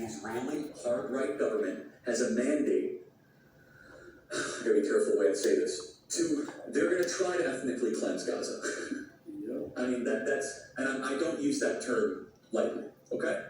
the Israeli hard-right government has a mandate, I gotta be careful the way I say this, they're gonna try to ethnically cleanse Gaza. I mean, and I don't use that term lightly, okay?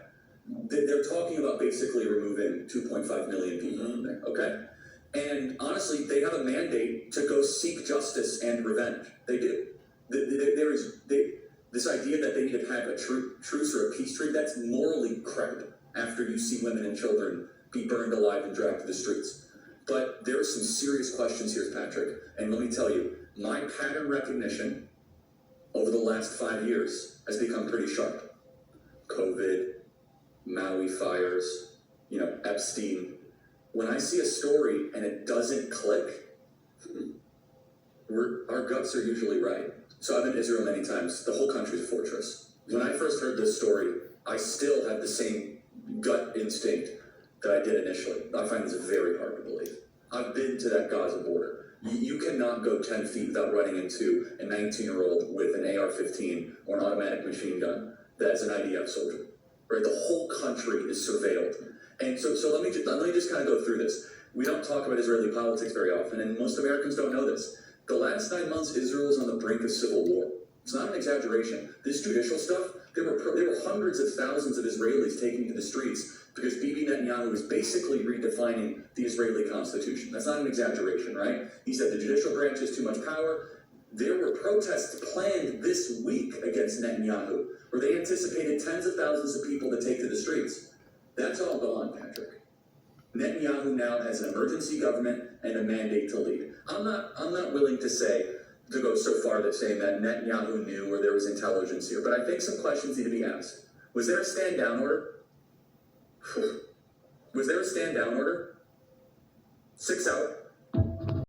They're talking about basically removing 2.5 million people in there, okay? And honestly, they have a mandate to go seek justice and revenge. They do. This idea that they need to have a truce or a peace treaty, that's morally crap after you see women and children be burned alive and dragged to the streets. But there are some serious questions here, Patrick. And let me tell you, my pattern recognition over the last 5 years has become pretty sharp. COVID, Maui fires, Epstein. When I see a story and it doesn't click, our guts are usually right. So I've been to Israel many times. The whole country's a fortress. When I first heard this story, I still have the same gut instinct that I did initially. I find this very hard to believe. I've been to that Gaza border. You cannot go 10 feet without running into a 19-year-old with an AR-15 or an automatic machine gun that's an IDF soldier. Right? The whole country is surveilled. And so let me just kind of go through this. We don't talk about Israeli politics very often, and most Americans don't know this. The last 9 months, Israel is on the brink of civil war. It's not an exaggeration. This judicial stuff, there were hundreds of thousands of Israelis taking to the streets because Bibi Netanyahu is basically redefining the Israeli constitution. That's not an exaggeration, right? He said the judicial branch has too much power. There were protests planned this week against Netanyahu, where they anticipated tens of thousands of people to take to the streets. That's all gone, Patrick. Netanyahu now has an emergency government and a mandate to lead. I'm not willing to go so far as saying that Netanyahu knew or there was intelligence here, but I think some questions need to be asked. Was there a stand-down order? Was there a stand-down order? 6 hours?